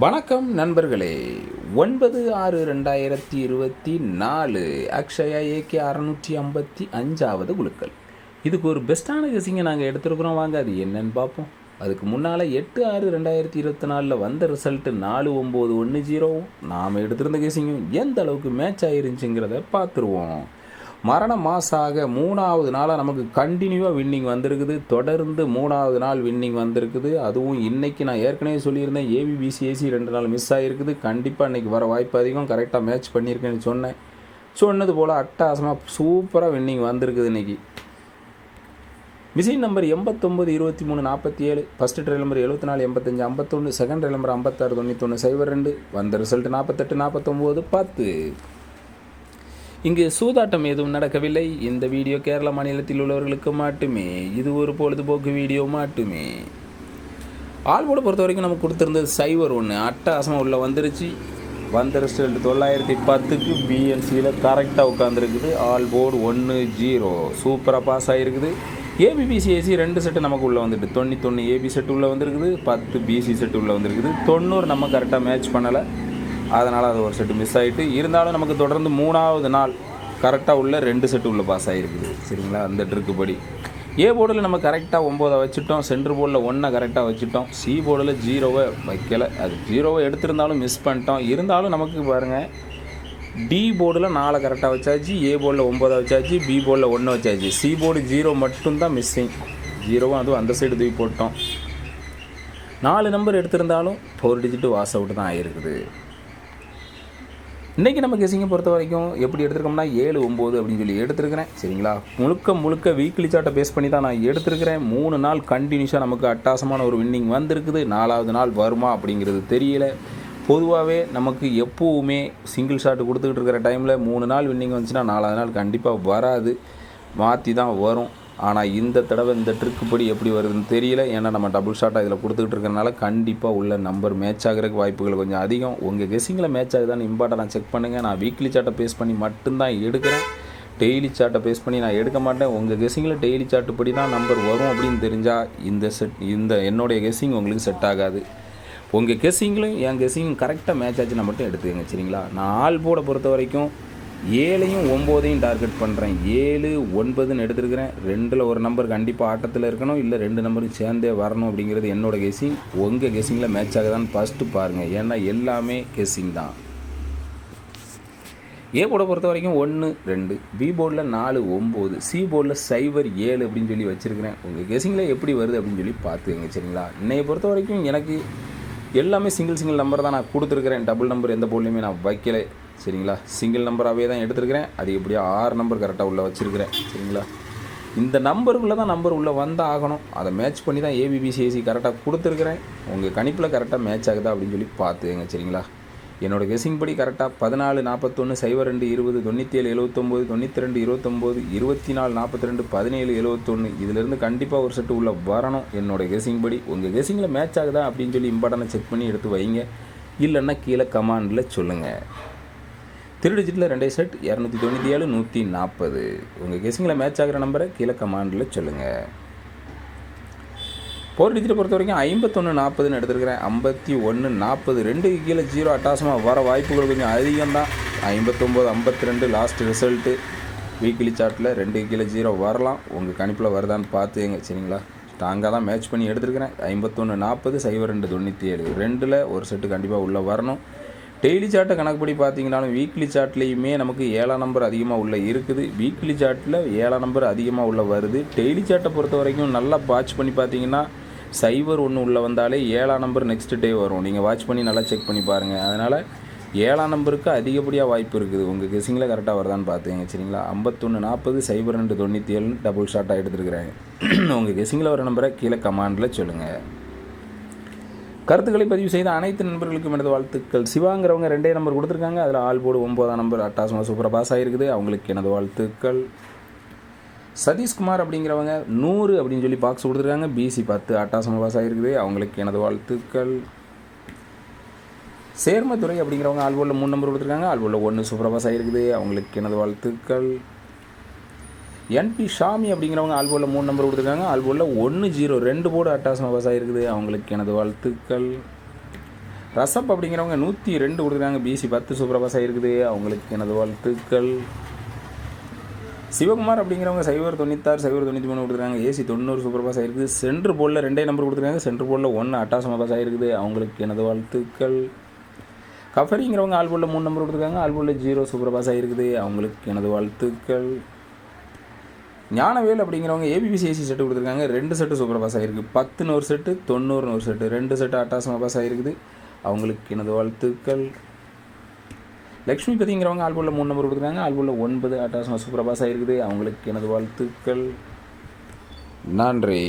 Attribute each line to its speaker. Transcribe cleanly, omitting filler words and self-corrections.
Speaker 1: வணக்கம் நண்பர்களே. 9/6/2024 அக்ஷயா ஏகே 655வது குழுக்கள். இதுக்கு ஒரு பெஸ்ட்டான கெஸிங்கை நாங்கள் எடுத்துருக்குறோம். வாங்க அது என்னன்னு பார்ப்போம். அதுக்கு முன்னால் 8/6/2024 வந்த ரிசல்ட்டு 4910 நாம் எடுத்திருந்த கெஸிங்கும் எந்த அளவுக்கு மேட்ச் ஆயிருந்துச்சுங்கிறத பார்த்துருவோம். மரண மாசாக 3வது நாளாக நமக்கு கண்டினியூவாக வின்னிங் வந்திருக்குது. தொடர்ந்து 3வது நாள் வின்னிங் வந்திருக்குது. அதுவும் இன்றைக்கி நான் ஏற்கனவே சொல்லியிருந்தேன், ஏபிபிசிஏசி 2 நாள் மிஸ் ஆகிருக்குது. கண்டிப்பாக இன்றைக்கி வர வாய்ப்பு அதிகம். கரெக்டாக மேட்ச் பண்ணியிருக்கேன்னு சொன்னது போல் அட்டகாசமாக சூப்பராக வின்னிங் வந்திருக்குது. இன்றைக்கி machine number 89 23 47, first trial number 74 85 51, second trial number 56 91 02, வந்த ரிசல்ட் 48 49 10. இங்கு சூதாட்டம் எதுவும் நடக்கவில்லை. இந்த வீடியோ கேரள மாநிலத்தில் உள்ளவர்களுக்கு மட்டுமே. இது ஒரு பொழுதுபோக்கு வீடியோ மட்டுமே. ஆல்போர்டை பொறுத்த வரைக்கும் நமக்கு கொடுத்துருந்தது 01 அட்டகாசமாக உள்ளே வந்துருச்சு. வந்த ரிசல்ட் 910க்கு பிஎன்சியில் கரெக்டாக உட்காந்துருக்குது. ஆல்போர்டு 10 சூப்பராக பாஸ் ஆகிருக்குது. ஏபிபிசிஏசி 2 செட்டு நமக்கு உள்ளே வந்துட்டு 91 ஏபி செட்டு உள்ளே வந்துருக்குது, 10 பிசி செட்டு உள்ளே வந்துருக்குது. 90 நம்ம கரெக்டாக மேட்ச் பண்ணலை, அதனால் அது ஒரு செட்டு மிஸ் ஆகிட்டு. இருந்தாலும் நமக்கு தொடர்ந்து 3வது நாள் கரெக்டாக உள்ள 2 செட்டு உள்ள பாஸ் ஆகிருக்குது. சரிங்களா, அந்த ட்ரிக்குப்படி ஏ போர்டில் நம்ம கரெக்டாக 9 வச்சுட்டோம், சென்ட்ரு போர்டில் 1 கரெக்டாக வச்சுட்டோம், சி போர்டில் 0 வைக்கலை. அது 0 எடுத்திருந்தாலும் மிஸ் பண்ணிட்டோம். இருந்தாலும் நமக்கு பாருங்கள், டி போர்டில் 4 கரெக்டாக வச்சாச்சு, ஏ போர்டில் 9 வச்சாச்சு, பி போர்டில் 1 வச்சாச்சு, சி போர்டு 0 மட்டும்தான் மிஸ்ஸிங். 0 அதுவும் அந்த சைடு தூக்கி போட்டோம். 4 நம்பர் எடுத்திருந்தாலும் 4 டிஜிட்டு வாஸ் அவுட் தான் ஆகிருக்குது. இன்றைக்கி நம்ம கெஸிங்கை பொறுத்த வரைக்கும் எப்படி எடுத்துருக்கோம்னா 7 9 அப்படின்னு சொல்லி எடுத்துருக்கிறேன். சரிங்களா, முழுக்க வீக்லி சார்ட்டை பேஸ் பண்ணி தான் நான் எடுத்துருக்கிறேன். 3 நாள் கண்டினியூஸாக நமக்கு அட்டாசமான ஒரு வின்னிங் வந்திருக்குது. 4வது நாள் வருமா அப்படிங்கிறது தெரியல. பொதுவாகவே நமக்கு எப்போவுமே சிங்கிள் ஷாட் கொடுத்துக்கிட்டு இருக்கிற டைமில் 3 நாள் வின்னிங் வந்துச்சுன்னா 4வது நாள் கண்டிப்பாக வராது, மாற்றி தான் வரும். ஆனால் இந்த தடவை இந்த ட்ரிக்குப்படி எப்படி வருதுன்னு தெரியல. ஏன்னா நம்ம டபுள் ஷாட்டாக இதில் கொடுத்துக்கிட்டு இருக்கிறனால கண்டிப்பாக உள்ள நம்பர் மேட்ச் ஆகிறதுக்கு வாய்ப்புகள் கொஞ்சம் அதிகம். உங்கள் கெஸிங்கில் மேட்ச் ஆகுதான்னு இம்பார்ட்டன்ட் செக் பண்ணுங்கள். நான் வீக்லி சார்ட்டை பேஸ் பண்ணி மட்டும்தான் எடுக்கிறேன். டெய்லி சார்ட்டை பேஸ் பண்ணி நான் எடுக்க மாட்டேன். உங்கள் கெஸிங்கில் டெய்லி சார்ட்டுப்படி தான் நம்பர் வரும் அப்படின்னு தெரிஞ்சால் இந்த என்னுடைய கெஸிங் உங்களுக்கு செட் ஆகாது. உங்கள் கெஸிங்கிலும் என் கெஸிங் கரெக்டாக மேட்ச் ஆச்சுன்னா மட்டும் எடுத்துக்கங்க. சரிங்களா, நான் ஆல் போர்டை பொறுத்த வரைக்கும் 7யும் 9யும் டார்கெட் பண்ணுறேன். 7 9ன்னு எடுத்துருக்கிறேன். 2ல் ஒரு நம்பர் கண்டிப்பாக ஆட்டத்தில் இருக்கணும், இல்லை 2 நம்பரும் சேர்ந்தே வரணும் அப்படிங்கிறது என்னோடய கெஸிங். உங்கள் கெஸிங்கில் மேட்ச் ஆகுதான்னு ஃபஸ்ட்டு பாருங்கள். ஏன்னா எல்லாமே கெஸிங் தான். ஏ போர்டை பொறுத்த வரைக்கும் 1 2, பி போர்டில் 4 9, சி போர்டில் 0 7 அப்படின்னு சொல்லி வச்சுருக்கிறேன். உங்கள் கெஸிங்கில் எப்படி வருது அப்படின்னு சொல்லி பார்த்துக்கங்க. சரிங்களா, இன்னையை பொறுத்த வரைக்கும் எனக்கு எல்லாமே சிங்கிள் நம்பர் தான் நான் கொடுத்துருக்கிறேன். டபுள் நம்பர் எந்த போர்ட்லேயுமே நான் வைக்கலை. சரிங்களா, சிங்கிள் நம்பராகவே தான் எடுத்துருக்கிறேன். அது எப்படியா 6 நம்பர் கரெக்டாக உள்ளே வச்சுருக்கிறேன். சரிங்களா, இந்த நம்பருக்குள்ளே தான் நம்பர் உள்ளே வந்தால் ஆகணும். அதை மேட்ச் பண்ணி தான் ஏபிபிசிஏசி கரெக்டாக கொடுத்துருக்குறேன். உங்கள் கணிப்பில் கரெக்டாக மேட்ச் ஆகுதா அப்படின்னு சொல்லி பார்த்துங்க. சரிங்களா, என்னோடய கெஸிங் படி கரெக்டாக 14 41 02 20 97 79 92 29 24 42 17 71 இதிலேருந்து கண்டிப்பாக ஒரு செட்டு உள்ளே வரணும் என்னோடய கெஸிங் படி. உங்கள் கெஸிங்கில் மேட்ச் ஆகுதா அப்படின்னு சொல்லி இம்பார்ட்டன்ட் செக் பண்ணி எடுத்து வைங்க. இல்லைன்னா கீழே கமாண்டில் சொல்லுங்கள். 3 டிஜிட்டில் 2 செட் 297 140. உங்கள் கெஸிங்கில் மேட்ச் ஆகிற நம்பரை கீழே கமாண்டில் சொல்லுங்கள். 4 டிஜிட்டை பொறுத்த வரைக்கும் 51 40ன்னு எடுத்துருக்கிறேன். 51 40 2க்கு கீழே 0 அட்டாசமாக வர வாய்ப்புகள் கொஞ்சம் அதிகம்தான். 59 52 லாஸ்ட் ரிசல்ட்டு. வீக்லி சார்ட்டில் 2க்கு கீழே 0 வரலாம். உங்கள் கணிப்பில் வருதான்னு பார்த்துங்க. சரிங்களா, ஸ்ட்ராங்காக தான் மேட்ச் பண்ணி எடுத்துருக்கிறேன். 51 40 02 97 2ல் ஒரு செட்டு கண்டிப்பாக உள்ளே வரணும். டெய்லி சார்ட்டை கணக்குப்படி பார்த்தீங்கன்னாலும் வீக்லி சார்ட்லேயுமே நமக்கு 7ஆம் நம்பர் அதிகமாக உள்ள இருக்குது. வீக்லி சார்ட்டில் 7ஆம் நம்பர் அதிகமாக உள்ள வருது. டெய்லி சார்ட்டை பொறுத்த வரைக்கும் நல்லா வாட்ச் பண்ணி பார்த்தீங்கன்னா 01 உள்ளே வந்தாலே 7ஆம் நம்பர் நெக்ஸ்ட் டே வரும். நீங்கள் வாட்ச் பண்ணி நல்லா செக் பண்ணி பாருங்கள். அதனால் 7ஆம் நம்பருக்கு அதிகப்படியாக வாய்ப்பு இருக்குது. உங்கள் கெஸிங்கில் கரெக்டாக வருதான்னு பார்த்துங்க. சரிங்களா, 51 40 02 97 டபுள் ஷாட்டாக எடுத்துருக்குறேன். உங்கள் கெஸிங்கில் வர நம்பரை கீழே கமாண்டில் சொல்லுங்கள். கருத்துக்களை பதிவு செய்த அனைத்து நண்பர்களுக்கும் எனது வாழ்த்துக்கள். சிவாங்கிறவங்க 2 நம்பர் கொடுத்துருக்காங்க. அதில் ஆல் போர்டு 9ஆம் நம்பர் அட்டாசமாக சூப்பராக பாஸ் ஆகிருக்குது. அவங்களுக்கு எனது வாழ்த்துக்கள். சதீஷ்குமார் அப்படிங்கிறவங்க 100 அப்படின்னு சொல்லி பாக்ஸ் கொடுத்துருக்காங்க. பிசி 10 அட்டாசமாக பாஸ் ஆகிருக்குது. அவங்களுக்கு எனது வாழ்த்துக்கள். சேர்மதுரை அப்படிங்கிறவங்க ஆல் போர்டில் 3 நம்பர் கொடுத்துருக்காங்க. ஆல் போர்டில் 1 சூப்பராக பாஸ் ஆகிருக்குது. அவங்களுக்கு எனது வாழ்த்துக்கள். என்பி ஷாமி அப்படிங்கிறவங்க ஆல் போர்டில் 3 நம்பர் கொடுத்துருக்காங்க. ஆல் போர்டில் 1 0 2 போர்டு அட்டாசமாக பாஸ் ஆகிருக்குது. அவங்களுக்கு எனது வாழ்த்துக்கள். ரசப் அப்படிங்கிறவங்க 102 கொடுத்துருக்காங்க. பிசி 10 சூப்பராக பாஸ் ஆகிருக்குது, அவங்களுக்கு எனது வாழ்த்துக்கள். சிவகுமார் அப்படிங்கிறவங்க 096 093 கொடுத்துருக்காங்க. ஏசி 90 சூப்பர் பாஸ் ஆகிருக்குது. சென்ட்ரு போலில் 2 நம்பர் கொடுத்துருக்காங்க. சென்ட்ரு போலில் 1 அட்டாசமாக பாஸ் ஆகிருக்குது, அவங்களுக்கு எனது வாழ்த்துக்கள். கஃபரிங்கிறவங்க ஆல் போலில் 3 நம்பர் கொடுத்துருக்காங்க. ஆல் போலில் 0 சூப்பர் பாஸ் ஆகிருக்குது, அவங்களுக்கு எனது வாழ்த்துக்கள். ஞானவேல் அப்படிங்கிறவங்க ஏபிபிசி ஏசி செட்டு கொடுத்துருக்காங்க. 2 செட்டு சூப்பர் பாஸ் ஆகிருக்கு. 10 ஒரு செட்டு, 90 ஒரு செட்டு, 2 செட்டு அட்டாசமாக பாஸ் ஆகிருக்குது, அவங்களுக்கு எனது வாழ்த்துக்கள். லக்ஷ்மி பதிங்கிறவங்க ஆல்போலில் 3 நம்பர் கொடுத்துருக்காங்க. ஆல்போலில் 9 அட்டாசமாக சூப்பராக பாஸ் ஆகிருக்குது, அவங்களுக்கு எனது வாழ்த்துக்கள். நன்றி.